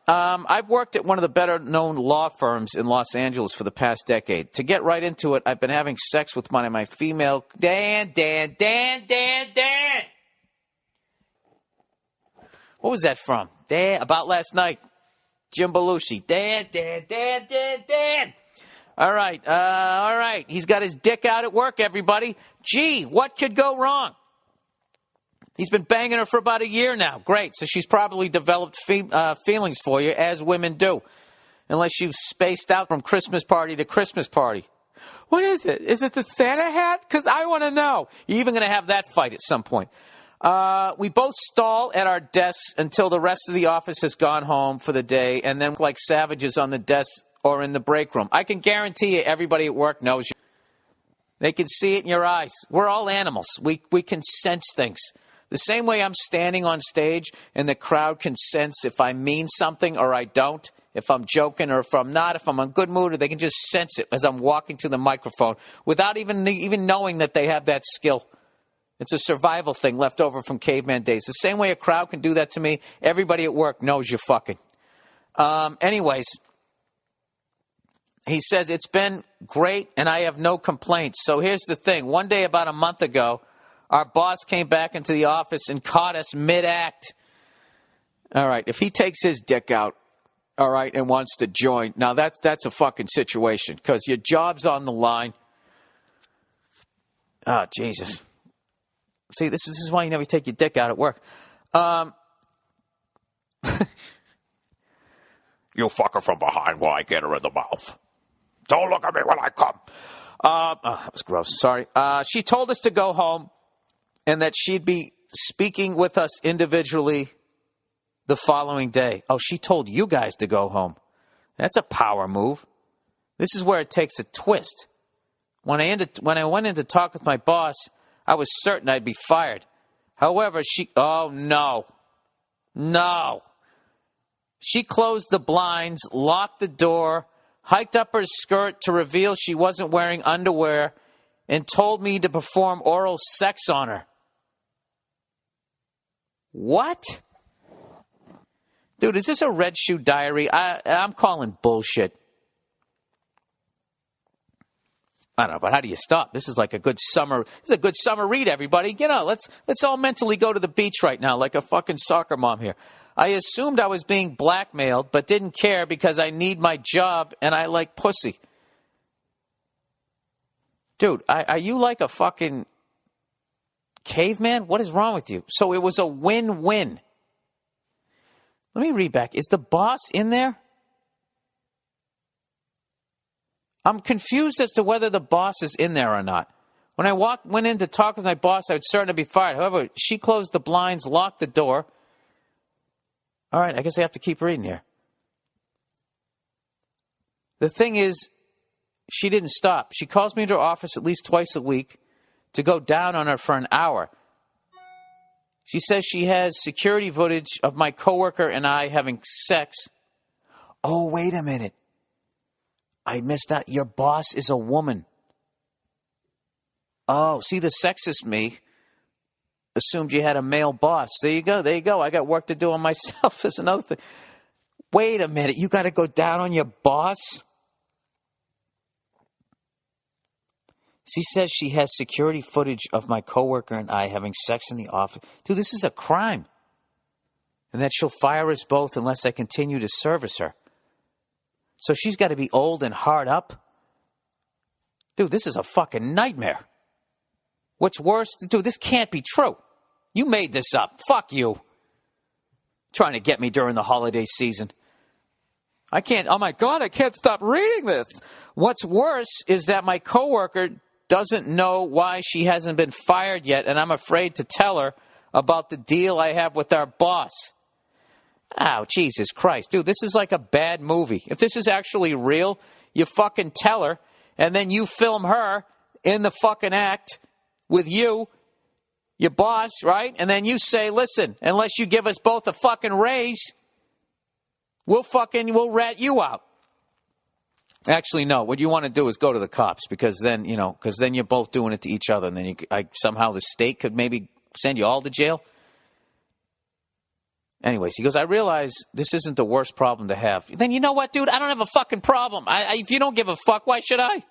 I've worked at one of the better-known law firms in Los Angeles for the past decade. To get right into it, I've been having sex with one of my female... Dan. What was that from? Dan, about last night. Jim Belushi. Dan. All right. He's got his dick out at work, everybody. Gee, what could go wrong? He's been banging her for about a year now. Great. So she's probably developed feelings for you, as women do. Unless you've spaced out from Christmas party to Christmas party. What is it? Is it the Santa hat? Because I want to know. You're even going to have that fight at some point. We both stall at our desks until the rest of the office has gone home for the day, and then like savages on the desk or in the break room. I can guarantee you everybody at work knows you. They can see it in your eyes. We're all animals. We can sense things. The same way I'm standing on stage and the crowd can sense if I mean something or I don't, if I'm joking or if I'm not, if I'm in a good mood, or they can just sense it as I'm walking to the microphone without even knowing that they have that skill. It's a survival thing left over from caveman days. The same way a crowd can do that to me, everybody at work knows you're fucking. Anyways, he says, it's been great and I have no complaints. So here's the thing. One day about a month ago, our boss came back into the office and caught us mid-act. All right, if he takes his dick out, all right, and wants to join, now that's a fucking situation because your job's on the line. Oh, Jesus. See, this is why you never take your dick out at work. You fuck her from behind while I get her in the mouth. Don't look at me when I come. That was gross. Sorry. She told us to go home and that she'd be speaking with us individually the following day. Oh, she told you guys to go home. That's a power move. This is where it takes a twist. When I went in to talk with my boss, I was certain I'd be fired. However, oh, no. She closed the blinds, locked the door, hiked up her skirt to reveal she wasn't wearing underwear, and told me to perform oral sex on her. What? Dude, is this a Red Shoe Diary? I'm calling bullshit. I don't know, but how do you stop? This is like a good summer. This is a good summer read, everybody. You know, let's all mentally go to the beach right now, like a fucking soccer mom here. I assumed I was being blackmailed, but didn't care because I need my job and I like pussy. Dude, are you like a fucking caveman? What is wrong with you? So it was a win-win. Let me read back. Is the boss in there? I'm confused as to whether the boss is in there or not. When I went in to talk with my boss, I was certain to be fired. However, she closed the blinds, locked the door. All right, I guess I have to keep reading here. The thing is, she didn't stop. She calls me into her office at least twice a week to go down on her for an hour. She says she has security footage of my coworker and I having sex. Oh, wait a minute. I missed out. Your boss is a woman. Oh, see, the sexist me assumed you had a male boss. There you go. I got work to do on myself. Is another thing. Wait a minute. You got to go down on your boss? She says she has security footage of my coworker and I having sex in the office. Dude, this is a crime. And that she'll fire us both unless I continue to service her. So she's got to be old and hard up? Dude, this is a fucking nightmare. What's worse, dude, this can't be true. You made this up. Fuck you. Trying to get me during the holiday season. I can't, oh my God, I can't stop reading this. What's worse is that my coworker doesn't know why she hasn't been fired yet, and I'm afraid to tell her about the deal I have with our boss. Oh, Jesus Christ. Dude, this is like a bad movie. If this is actually real, you fucking tell her, and then you film her in the fucking act with you, your boss, right? And then you say, listen, unless you give us both a fucking raise, we'll rat you out. Actually, no. What you want to do is go to the cops because then you're both doing it to each other, and then somehow the state could maybe send you all to jail. Anyways, he goes, I realize this isn't the worst problem to have. Then you know what, dude? I don't have a fucking problem. If you don't give a fuck, why should I?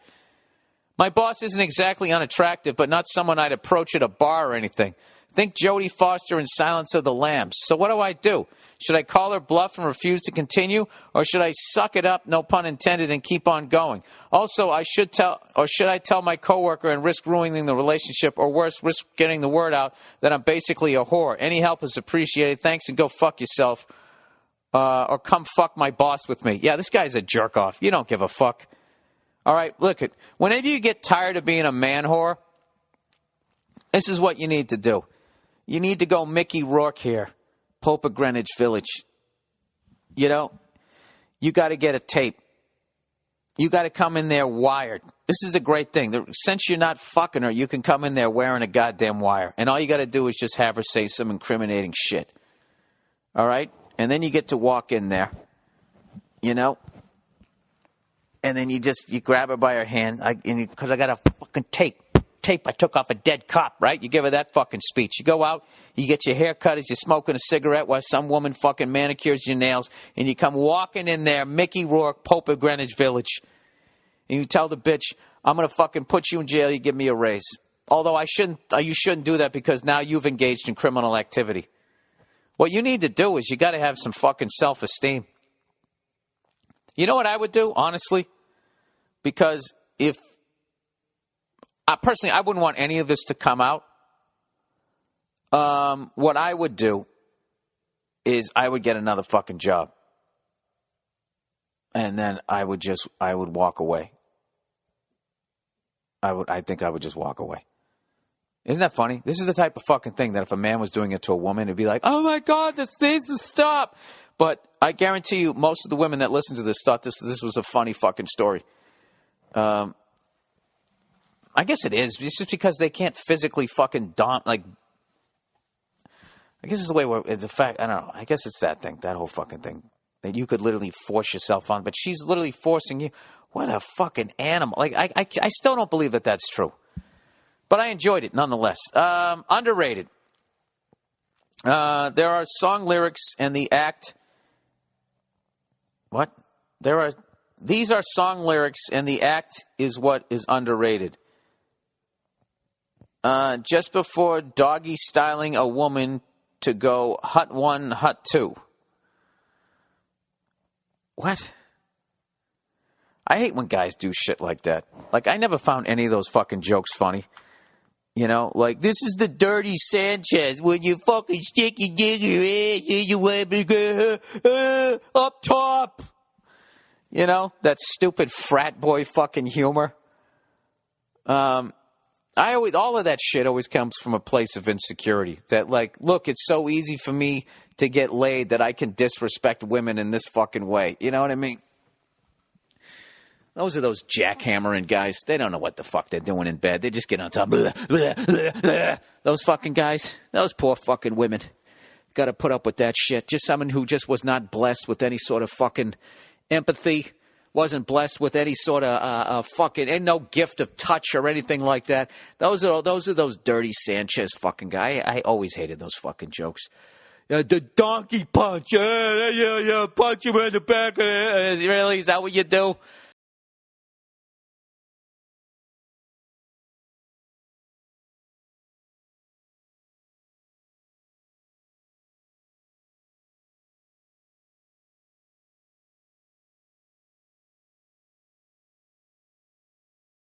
My boss isn't exactly unattractive, but not someone I'd approach at a bar or anything. Think Jodie Foster in Silence of the Lambs. So what do? Should I call her bluff and refuse to continue? Or should I suck it up, no pun intended, and keep on going? Also, should I tell my coworker and risk ruining the relationship, or worse, risk getting the word out that I'm basically a whore? Any help is appreciated. Thanks, and go fuck yourself. Or come fuck my boss with me. Yeah, this guy's a jerk off. You don't give a fuck. All right, look it. Whenever you get tired of being a man whore, this is what you need to do. You need to go Mickey Rourke here, Pope of Greenwich Village. You know, you got to get a tape. You got to come in there wired. This is a great thing. Since you're not fucking her, you can come in there wearing a goddamn wire. And all you got to do is just have her say some incriminating shit. All right? And then you get to walk in there, you know? And then you grab her by her hand, because I got a fucking tape I took off a dead cop, right? You give her that fucking speech. You go out, you get your hair cut as you're smoking a cigarette while some woman fucking manicures your nails, and you come walking in there, Mickey Rourke, Pope of Greenwich Village, and you tell the bitch, I'm going to fucking put you in jail, you give me a raise. Although you shouldn't do that because now you've engaged in criminal activity. What you need to do is you got to have some fucking self-esteem. You know what I would do, honestly? Because personally, I wouldn't want any of this to come out. What I would do is I would get another fucking job. And then I would walk away. I think I would just walk away. Isn't that funny? This is the type of fucking thing that if a man was doing it to a woman, it'd be like, oh my God, this needs to stop. But I guarantee you, most of the women that listen to this thought this was a funny fucking story. I guess it is. It's just because they can't physically fucking I guess it's the way it's a fact. I don't know. I guess it's that thing, that whole fucking thing that you could literally force yourself on, but she's literally forcing you. What a fucking animal! Like I still don't believe that that's true, but I enjoyed it nonetheless. Underrated. There are song lyrics and the act. What? These are song lyrics and the act is what is underrated. Just before doggy styling a woman to go hut 1, hut 2. What? I hate when guys do shit like that. Like, I never found any of those fucking jokes funny. You know, like, this is the dirty Sanchez when you fucking stick your dick in your ass and go up top. You know, that stupid frat boy fucking humor. All of that shit always comes from a place of insecurity. That, like, look, it's so easy for me to get laid that I can disrespect women in this fucking way. You know what I mean? Those are those jackhammering guys. They don't know what the fuck they're doing in bed. They just get on top. Blah, blah, blah, blah. Those fucking guys. Those poor fucking women. Got to put up with that shit. Just someone who just was not blessed with any sort of fucking empathy. Wasn't blessed with any sort of fucking, and no gift of touch or anything like that. Those are those dirty Sanchez fucking guy. I always hated those fucking jokes. The donkey punch. Yeah, punch him in the back. Really? Is that what you do?